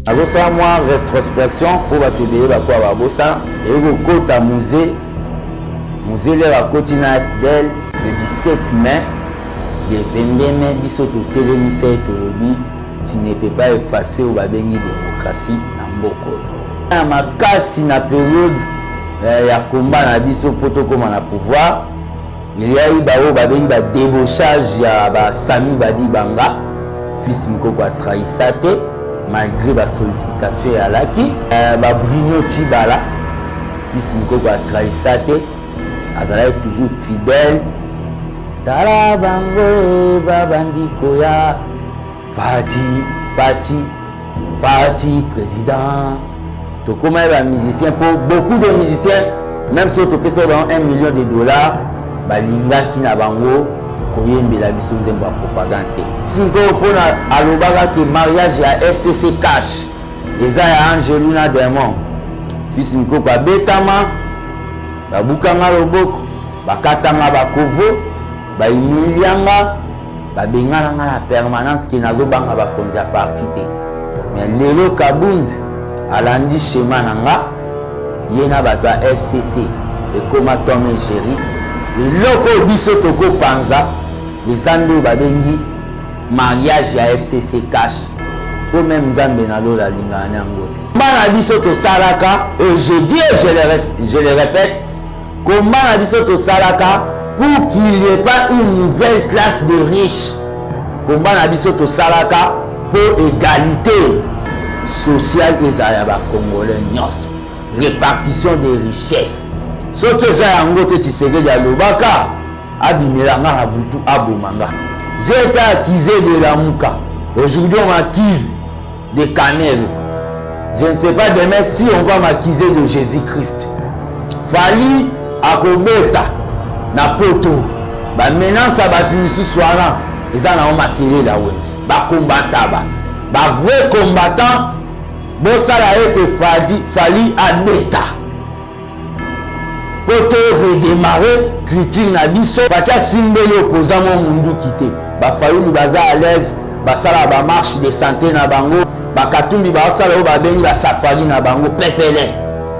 Azosala mwa rétrospection pour batubeye bakwa babosa et kokota musée le bakoti na FDL le 17 mai le 22 mai biso totelemisa etolobi tu ne peux pas effacer ou babengi démocratie na mboko na makasi na période ya combat na biso poto koma na pouvoir il y a eu bao babengi ba débauchage ya ba Sami Badibanga fils Mukoko a trahissa te malgré la sollicitation et à laki Bruno Tibala fils Mukoko a trahissa te azala toujours fidèle tala bango babandiko ya Fati président to comme un musicien pour beaucoup de musiciens même si tu peux savoir $1 million balinga ki na bango koyembela biso nzembo ya propagande singo pona alobaka ke mariage ya FCC cash eza ya Angelina Demon fils Mukoko abetama babukanga loboko bakatanga bakovo baimilianga babengana nga na permanence ki nazobanga bakonzi ya parti te mais lelo Kabund alandi schéma nanga yena bato ya FCC ekoma Tom et Jerry eloko biso toko panza ezando babengi mariage ya FCC cash pour même Nzambe na lola lingana yango te bana biso to salaka et je dis et je le répète comment na biso to salaka pour qu'il n'y ait pas une nouvelle classe de riches comment na biso to salaka pour égalité sociale ezala ba congolais nyos répartition des richesses soki eza yango te Tshisekedi alobaka abimelanga na butu abomanga j'ai été accusé de la Mouka aujourd'hui on m'accuse de Canel je ne sais pas demain si on va m'accuser de Jésus-Christ fali akobeta na poto ba menace batu misusu wana eza na makele la wenzi ba combattant ba vrai combattant bosala ete fali abeta poto redémarrer critique na biso fatia simbeli opposant mo mundu kité ba fayulu baza à l'aise basala ba marche de santé na bango bakatumbi basala o babengi ba safari na bango pepele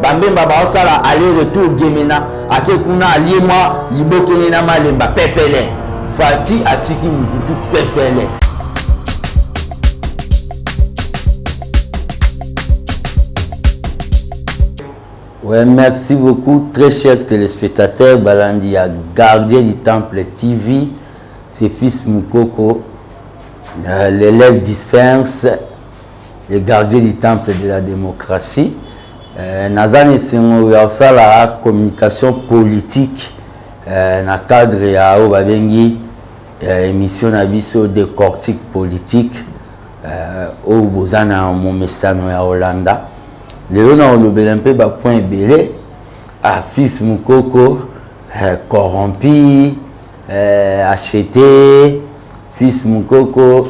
bambemba basala aller retour gemena ake kuna aliemwa libokene na malemba pepele fati atiki mututu pepele. Ouais, merci beaucoup, très chers téléspectateurs. Balandi a gardien du Temple TV, c'est fils Mukoko, l'élève d'Isphens, le gardien du Temple de la démocratie. Nazani Sengo Yausa la communication politique, na cadre ya Obabengi, émission Nabiso de cortique politique, au Bozana mon message ya Hollanda. Léon a olobé un peu bas point belé à fils Mukoko corrompu acheté fils Mukoko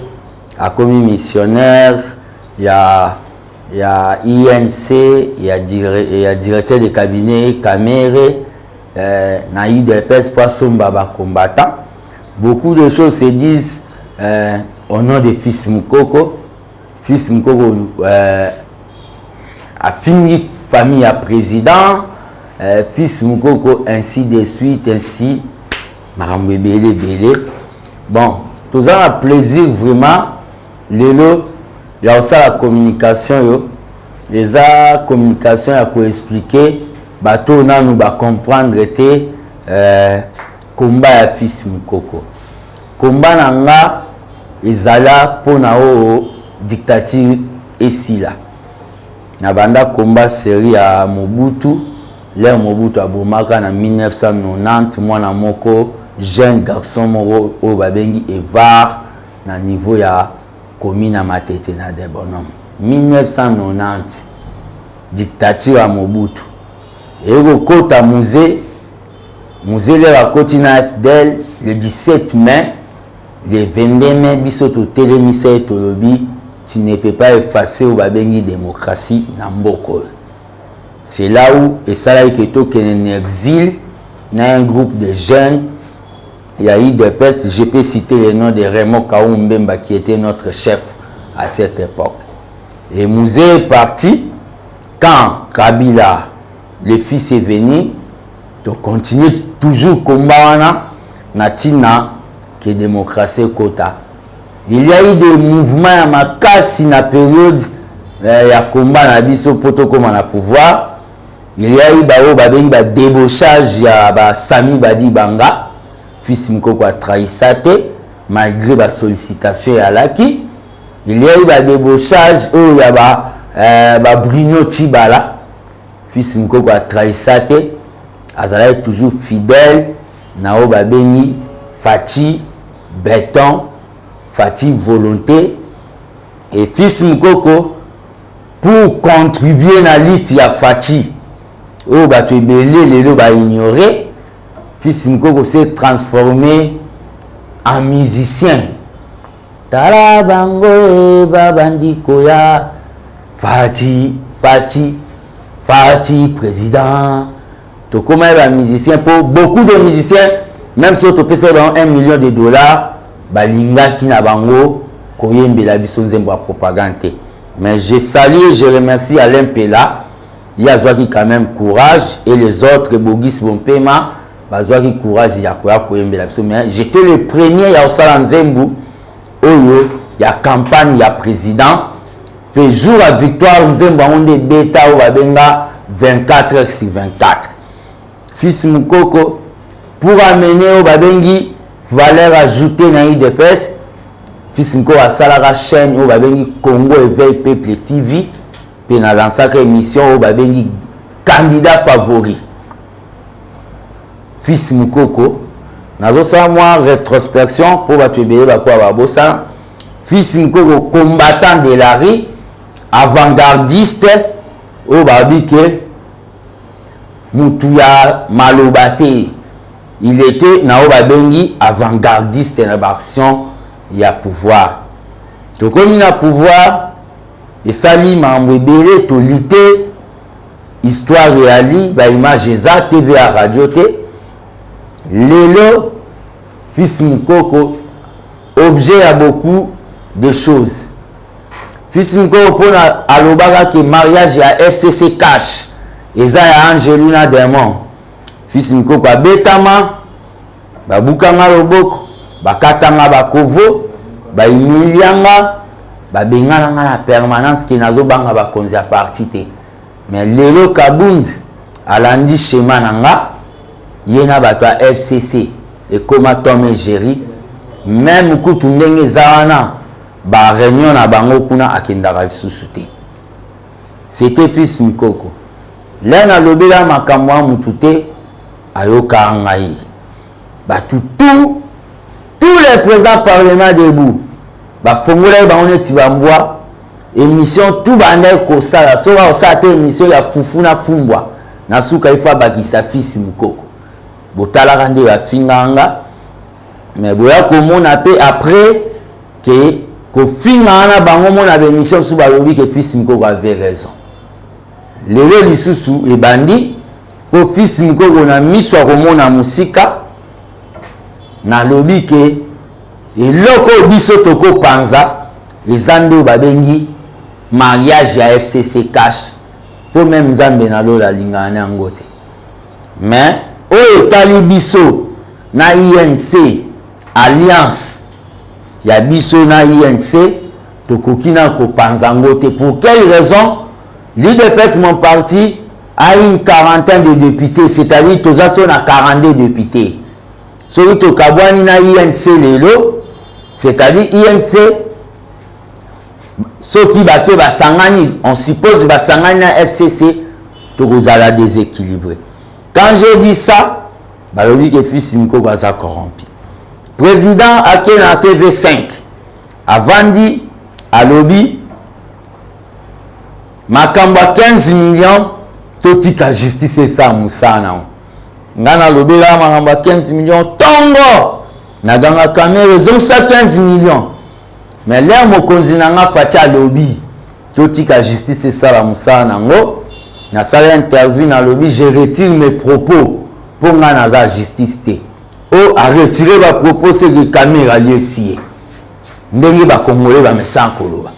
a commis missionnaire il y a INC il y a directeur de cabinet Caméré na UDPS poisson baba combattant beaucoup de choses se disent au nom de fils Mukoko a fini famille à président fils Mukoko ainsi de suite ainsi marambe belé bon tous a plaisir vraiment lelo ya aussi la communication yo les communication à quoi expliquer bateau na nous ba comprendre te combat ya fils Mukoko combat nanga ezala pona o dictature esila na banda combat série à Mobutu l'air Mobutu abomaka na 1990 mwana moko jeune garçon moko o babengi Evar na niveau ya commune Matete na de bonhomme 1990 dictature à Mobutu et kota musée le bakoti na FDL le 17 mai le 22 mai biso to telemisa etolobi tu ne peux pas effacer ou babengi démocratie na mboko. C'est là où et ça là que to ken exil na un groupe de jeunes il y a eu des personnes, je peux citer le nom de Raymond Kaoumbemba qui était notre chef à cette époque. Et Mouzé est parti. Quand Kabila, le fils, est venu, de continuer toujours combat natina que démocratie quota. Il y a eu des mouvements à ma casse dans la période il y a combat na biso poto comme na pouvoir. Il y a eu ba débauchage ya ba Sami Badi Banga fils Mukoko a trahisate malgré ba sollicitation ya Laki. Il y a eu ba débauchage où ya ba Bruno Tibala fils Mukoko a trahisate azala toujours fidèle na o ba beni Fati béton Fati volonté et fils Mukoko pour contribuer na lutte ya Fati oh bah tu belé les lots bah ignoré fils Mukoko s'est transformé en musicien tala bango e babandi koya Fati président to comment un musicien pour beaucoup de musiciens même si tu peux avoir $1 million bah linga qui na bango koyembe la biso nzembo ya propagande. Mais je salue et je remercie Alain Pela. Il y a qui quand même courage et les autres Bogis Bompema, qui courage il y a quoi mais j'étais le premier à Osala Nzembu. Oyo, il y a campagne, il y a président. Puis jour à victoire Nzembu on est bêta ou babenga 24h/24. Fils Mukoko pour amener au babengi valeur ajoutée dans l'IDPS. Fils Mukoko a salara chaîne au babengi Congo Éveil Peuple TV. Puis na lancé une émission au babengi candidat favori. Fils Mukoko nazo sa moi rétrospection pour batubé ba quoi babosa. Fils Mukoko combattant de la rue, avant-gardiste au babike Mutuya Malobate. Il était na o babengi avant-gardiste dans l'action. Il y a pouvoir. Donc comme il y a pouvoir, et ça li mamwebele to lité histoire réali ba image za TV à radio te lelo fils Mukoko objet à beaucoup de choses. Fils Mukoko pona alobaka que mariage à FCC cash et ça ya Angelina Demon. Fils Mukoko abetama babukanga loboko bakatanga bakovo ba imilianga ba bengana na permanence qui nazo banga ba konzi a parti te mais lelo kabund alandi schéma nanga yena bato a FCC et comme Tom et Jerry même kutu ndenge zawana ba réunion na bango kuna akendaka lisusu te. C'était fils Mukoko lena lobela makambo ya mutu te ayoka ngai ba tous les présidents parlement debout ba fongola ba on est tibambwa émission tout bande ko sala so ba sa te émission ya fufuna fumbwa na suka ifa ba kisa fils Mukoko botala rande ba finganga mais boya ko mona pe après que ko fingana bango mona ba émission sous ba lobi que fils Mukoko avait raison lelo lisusu e bandi ko fils Mukoko na miswa ko mona musika na lobi que et loko biso toko panza les ando babengi mariage à FCC cash pour même Zambé na lola lingana ngote mais o etali biso na INC alliance ya biso na INC tokokina ko panza ngote pour quelle raison l'IDPS mon parti a une quarantaine de députés c'est-à-dire toza son a 42 députés so to kabwani na INC lelo c'est-à-dire INC ceux qui battent Basangani, on suppose Basangani à FCC, tout vous allez déséquilibrer. Quand je dis ça, le dit que fils Mukoko a corrompu. Président Akena TV5, avant dit à lobby, Makamba 15 millions, tout la justice et ça, Moussana. Ngana lobby là, Makamba 15 millions, Tongo! Naganga Kamere, ils ont ça 15 millions. Mais là, mon cousin Fatia lobby, tout la justice et ça, la Moussa Nango, na sala interview na lobby, je retire mes propos pour la justice. Oh, à retirer mes propos, c'est que caméra lié ici. Ndenge ba Congolais ba me sans koloba.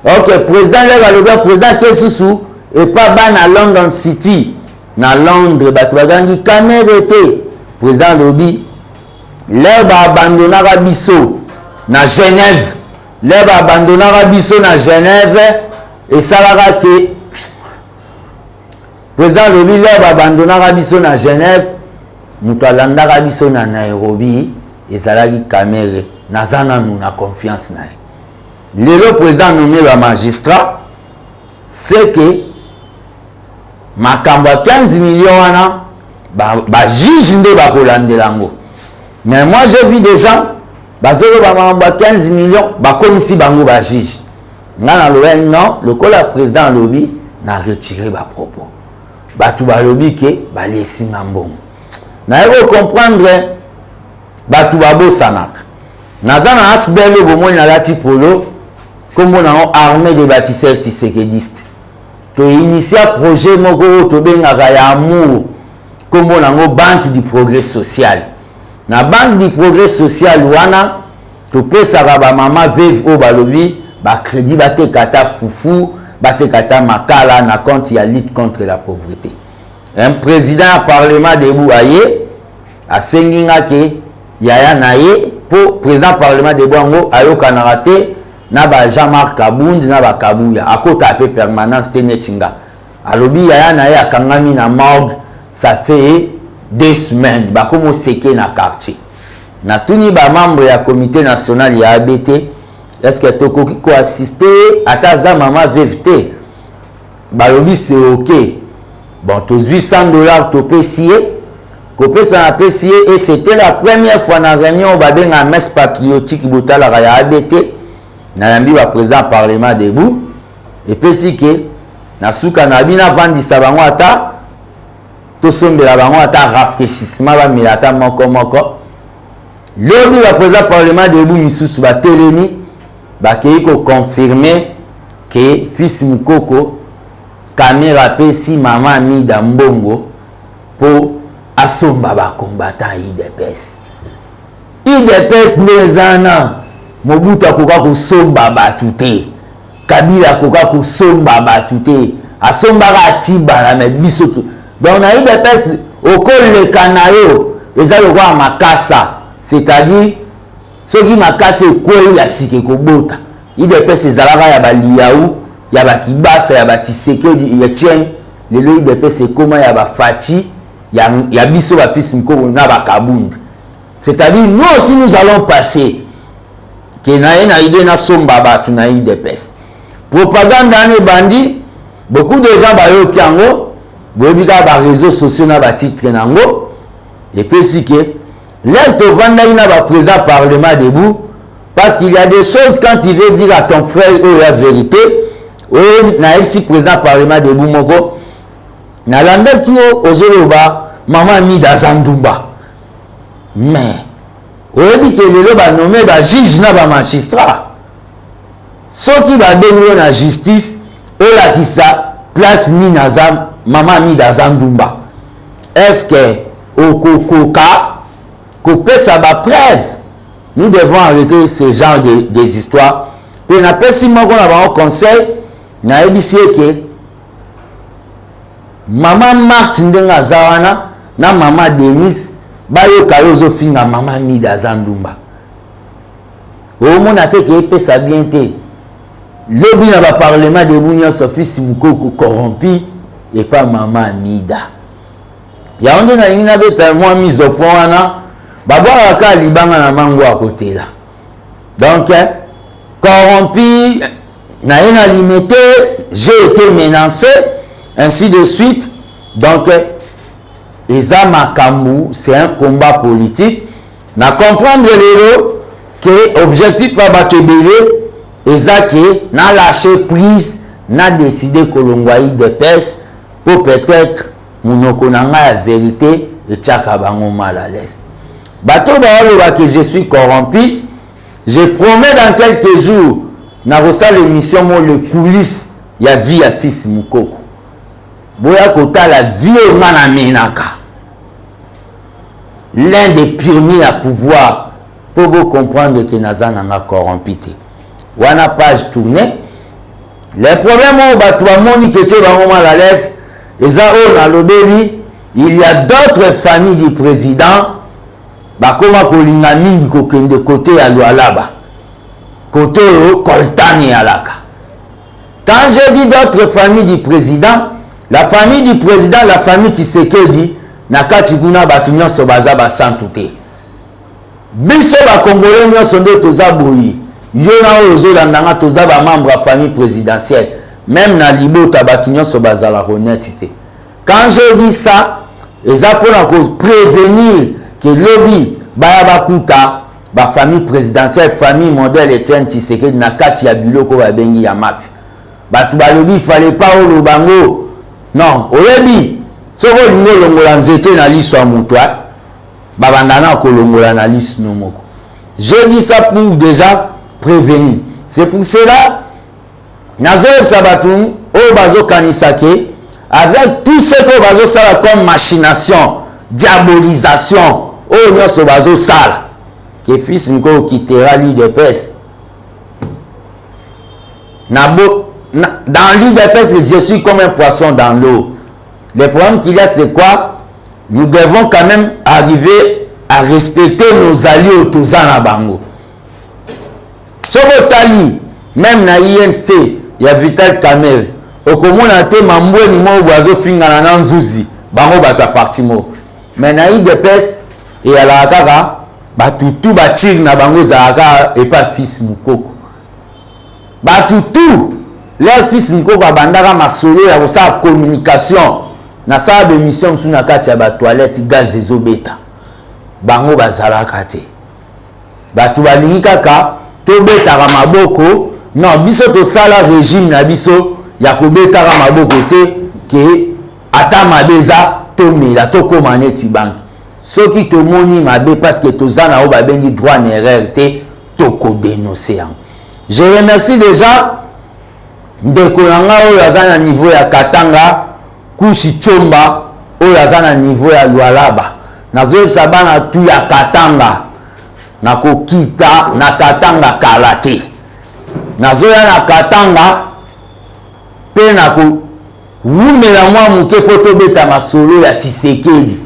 Ok, président le président quel sous et pas ban à London City, na Londres, batouagangi caméra été président lobby, l'herbe abandonnera biso na Genève, l'herbe abandonnera biso na Genève et ça va que président lobby l'herbe abandonnera biso na Genève, mutualandara biso na Nairobi et ça va que caméra nazana nous na confiance na. Le président nommé le magistrat, c'est que makambo 15 millions ba juge nde ba kolandelango. Mais moi j'ai vu des gens bazolo ba makambo 15 millions ba komisi bango ba juge. Ngana lowe non, le président lobby n'a retiré ba propos. Ba tout ba lobby ke ba lesi ngambongo. Na yo comprendre ba tout ba bo sanak. Nazana asbelo bomoni na lati polo. Comme on a armé des bâtisseurs tisékédistes. To initia projet moko to bengaka ya amour. Comme on a une banque du progrès social. Na banque du progrès social wana to pesa ba mama veuve o balobi ba crédit ba te kata fufu, ba te kata makala na compte ya lutte contre la pauvreté. Un président parlement debout aye a senginga ke yaya naye pour président parlement debout ngo ayo kanarate na ba Jean-Marc Kabound na ba Kabuya akota pe permanence tenetinga alobi yaya na ya kangami na morgue ça fait 2 semaines ba komo seke na quartier na tuni ba membre ya comité national ya ABT est-ce que tokoki ko assister ataza mama VFT ba lobi c'est OK bon to $800 to pesier ko pesa na pesier et c'était la première fois na réunion ba benga messe patriotique botala ya ABT Nalambi va président parlement debout et puis si que na suka na bina vandi sabango ata to sombela bango ata rafraîchissement ba milata moko lobi va président parlement debout misusu ba teleni ba kei ko confirmer que fils Mukoko caméra pesi maman Amida Mbongo pour asomba ba combattant IDPS nezana Mobutu akoka kosomba batu te Kabila akoka kosomba batu te asombaka atibala me biso to donc na IDPS okoleka na yo eza lokola makasa c'est-à-dire soki makasa ekwei ya sike kobota IDPS ezalaka ya baliaou ya bakibasa ya batiseke ya tienne lelo IDPS ekoma ya bafati ya biso bafisi Mukoko na bakabunda c'est-à-dire nous aussi nous allons passer que na idée na somba batu na IDPS propagande ane bandi beaucoup de gens ba yo kiango bobika ba réseaux sociaux na ba titre nango et puis si que l'air te vanda ina ba président parlement debout parce qu'il y a des choses quand il veut dire à ton frère la vérité ou na MC président parlement debout moko na landa kio ozoloba maman Amida Zandumba mais oyebi ke lelo ba nommé ba juge na ba magistrat soki ba bengo na justice ola kisa place ni nazam maman Amida Zandumba est-ce que okokoka ko pesa ba preuve nous devons arrêter ce genre des histoires pe na pesi moko na ba conseil na ebisi ke maman Marthe ndenga zawana na maman Denise bayo kayozo finga maman Amida Zandumba o mona te ke pesa bien te lobi na ba parlement de Bunya Sophie Mukoko corrompu et pas maman Amida ya onde na ngina beta moi mise au point wana babwa ka libanga na mango à côté là donc corrompu na ina limité j'ai été menacé ainsi de suite donc Eza Makambu, c'est un combat politique. Na comprendre lelo que objectif à batebele Eza que na lâché prise, na décidé kolongwa IDPS pour peut-être monoko nanga la vérité et tchaka bango mal à l'aise. Bato ba que je suis corrompu, je promets dans quelques jours na reçoit l'émission mo le coulisses ya vie ya fils Mukoko. Boya kota la vie ngana menaka. L'un des pionniers à pouvoir pour vous comprendre que Nazan a corrompu. Wana page tournée Les problèmes au Batouamoni qui étaient vraiment mal à l'aise, et ça, il y a d'autres familles du président, Bakoma Kolinga Mingi Kokende côté à Lualaba, côté Koltani Alaka. Quand je dis d'autres familles du président, la famille du président, la famille Tshisekedi, Nakatiguna Batunyon Sobaza Basantouté. Biso ba Congolais nyo sonde toza boyi. Yona ozo landanga toza ba membre de la famille présidentielle. Même na libota batunyon sobaza la honnêteté. Quand je dis ça, les pour prévenir que lobby ba bakuta ba famille présidentielle, famille modèle Etienne Tshisekedi na kati ya biloko ba bengi ya mafia. Batu ba lobby il fallait pas au lobango. Non, oyebi soko lingo longola nzete na liswa mutwa. Babandana kolongola na liste nomoko. Je dis ça pour déjà prévenir. C'est pour cela Nazoeb Sabatou au bazo kanisake avec tout ce que bazo sala comme machination, diabolisation, au nyoso bazo sala que fils mko quittera l'IDPS. Dans l'IDPS, je suis comme un poisson dans l'eau. Le problème qu'il y a, c'est quoi? Nous devons quand même arriver à respecter nos alliés au Tozana Bango. Sobotali, même na INC, il y a Vital Kamel. Au commun, on a été membre ni mo oiseau finga na nzuzi. Bango bata parti mo. Mais na IDPS et à la kaka, batutu batir na bango zaka et pas fils mukoko. Batutu, leur fils mukoko abandaka masolo ya sa communication. Na sa bémission sous na kati ya ba toilette gaz ezobeta. Bango bazalaka te. Batu balingi kaka to beta maboko. Non, biso to sala régime na biso ya ko beta maboko te ke ata mabeza to mela to komaneti bank. Soki to moni mabe parce que to zana o ba bengi droit na erreur te to ko dénoncer. Je remercie déjà ndeko nanga o yazana niveau ya Katanga. Kushi Chomba oyo aza na niveau ya Lualaba nazoyebisa bana tu ya Katanga na kokita na Katanga kalate nazoya na Katanga pe na ko wumela mwa muke poto beta masolo ya Tshisekedi.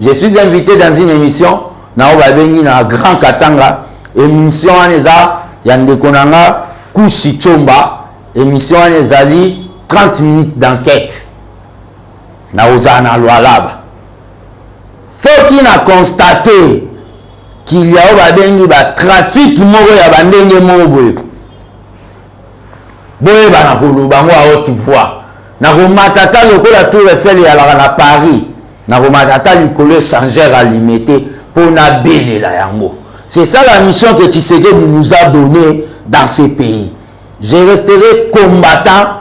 Je suis invité dans une émission na obabengi na Grand Katanga, émission aneza ya ndeko nanga Kushi Chomba, émission anezali 30 minutes d'enquête. Na ozana Lualaba. Ce qui n'a constaté qu'il y a un trafic moko ya bandenge moko. Boye bana kolobango a haute voix. Na ko matata lokola tour Eiffel ya la Paris. Na ko matata likolo changeur alimité pour na belela yango. C'est ça la mission que Tshisekedi nous a donnée dans ces pays. Je resterai combattant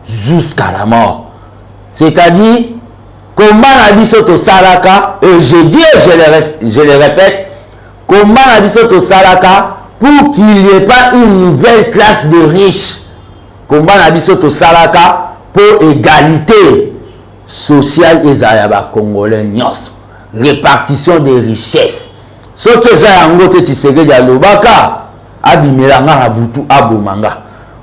jusqu'à la mort. C'est-à-dire, combat nabiso to salaka, et je dis et je le répète, combat nabiso to salaka pour qu'il n'y ait pas une nouvelle classe de riches. Combat nabiso to salaka pour égalité sociale et zayaba congolais nyos. Répartition des richesses. Ce que ça yango te Tshisekedi alobaka, abimelanga na butu abomanga.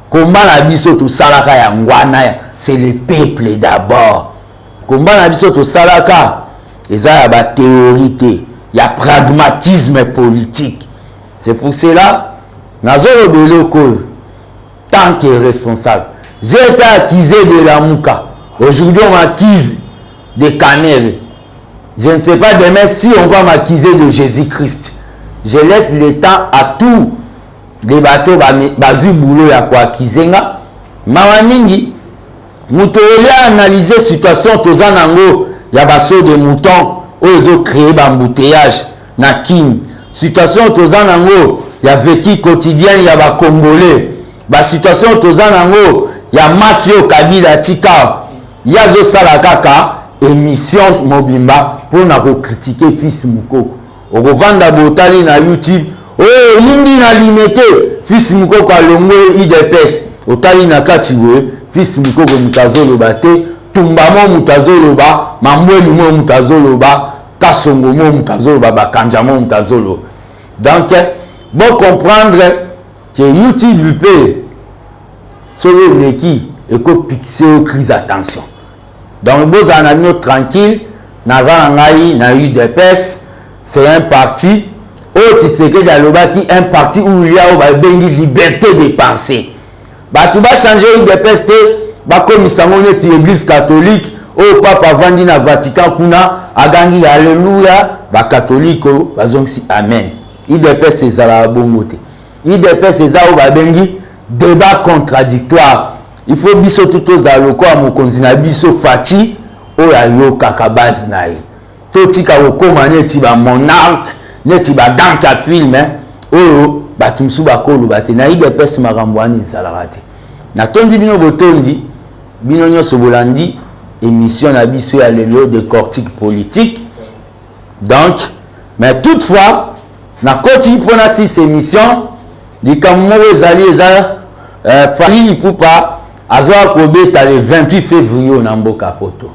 Combat nabiso to salaka yangwana ya. C'est le peuple d'abord. Combat na biso to salaka, eza ya ba théorité, il y a pragmatisme politique. C'est pour cela nazolo beloko tant que responsable. J'ai été accusé de la Mouka. Aujourd'hui on m'accuse de Kamel. Je ne sais pas demain si on va m'accuser de Jésus-Christ. Je laisse le temps à tous les bateaux bazu boulot ya ko accuser nga. Mawa mingi Moutouli a analysé la situation tozanango ya baso de mouton ils ont créé l'embouteillage na King. Situation tozanango ya vécu quotidien ya ba Congolais. Ba situation tozanango ya mafia Kabila tika ya zo sala kaka émission mobimba pour na ko critiquer fils Mukoko. Okovanda botali na YouTube. Oh yindi na limité fils Mukoko alongo IDPS. Otali na katiwe fils Mukoko mutazoloba te tumbamo mutazoloba mambweni mo mutazoloba kasongo mo mutazoloba bakanja mo mutazolo. Donc bon comprendre que YouTube peut soyo leki eko pixé au crise attention. Donc beaux anamio tranquille, naza ngai na UDPS, c'est un parti au Tshisekedi alobaki un parti où il y a ba bengi liberté de penser. Ba tu vas changer UDPS te ba comme sango neti église catholique au papa vandi na Vatican kuna agangi alléluia ba catholique bazongsi amen. UDPS ezala bongo te. UDPS ezala ba bengi débat contradictoire. Il faut biso tout aux aloko à mokonzi na biso fati o ya yo kaka base na ye. Totika okoma neti ba monarque neti ba danka film oyo batumsu bakolo bate na UDPS marambwani ezalaka te. Na tondi bino botondi bino nyonso bolandi émission na biso ya lelo de cortique politique. Donc mais toutefois na continue pour na 6 émissions likambo ezali ezala Fally Ipupa azwa kobeta le 28 février na mboka poto.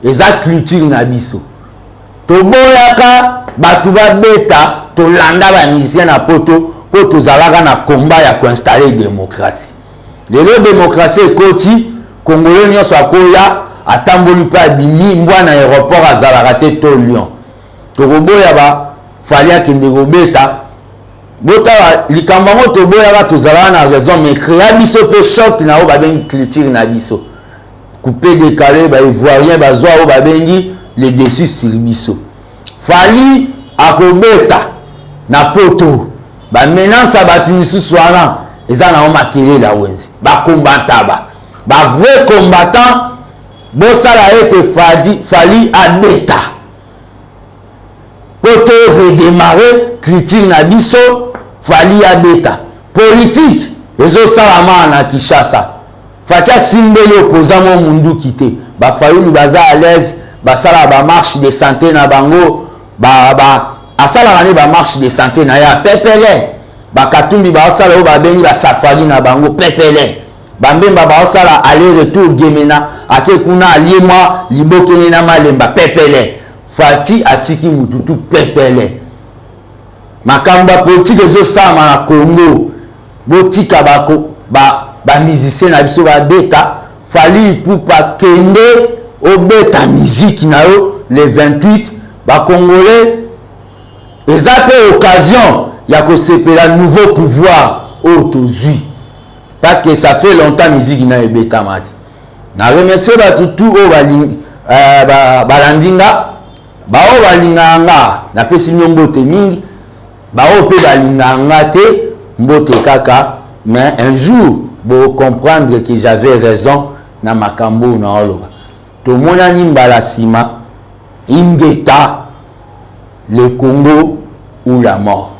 Eza culture na biso. Toboyaka batu babeta tolanda ba musicien na poto poto zalaka na combat ya ko installer démocratie. Lelo démocratie ekoti Congolais nyonso akoya atamboli pa bimi mbwa na aéroport azalaka te to Lyon. Tokoboya ba Fally akende kobeta bota likambo ngo toboyaka tozalaka na raison mais créa biso pe choc na o ba bengi culture na biso. Coupé décalé ba ivoirien bazwa o ba bengi le dessus sur biso. Fally akobeta na poto ba menace abatu misusu wana eza na makele la wenzi ba combattant ba vrai combattant bosala ete Fally abeta poto redémarrer critique na biso Fally abeta politique ezo salama na Kinshasa fatia simbeli opposant mo mundu kité ba Fayulu baza à l'aise basala ba marche de santé na bango asala ngani ba marche de santé na ya pepele ba katumbi ba osala o ba bengi ba safari na bango pepele bambemba ba osala aller retour gemena ake kuna aliemwa libokene na malemba pepele Fati atiki mututu pepele makamba politique ezo sama na Congo botika ba musicien na biso ba beta Fally Ipupa kende obeta musique na yo le 28 ba Congolais eza pe occasion ya ko sepela nouveau pouvoir au tozui parce que ça fait longtemps musique na ebeta mati na remercier ba tutu o balandinga ba o balinganga na pesi mbote mingi ba o pe balinganga te mbote kaka mais un jour bo comprendre que j'avais raison na makambo na oloba to mona nimbala sima ingeta le Congo ou la mort.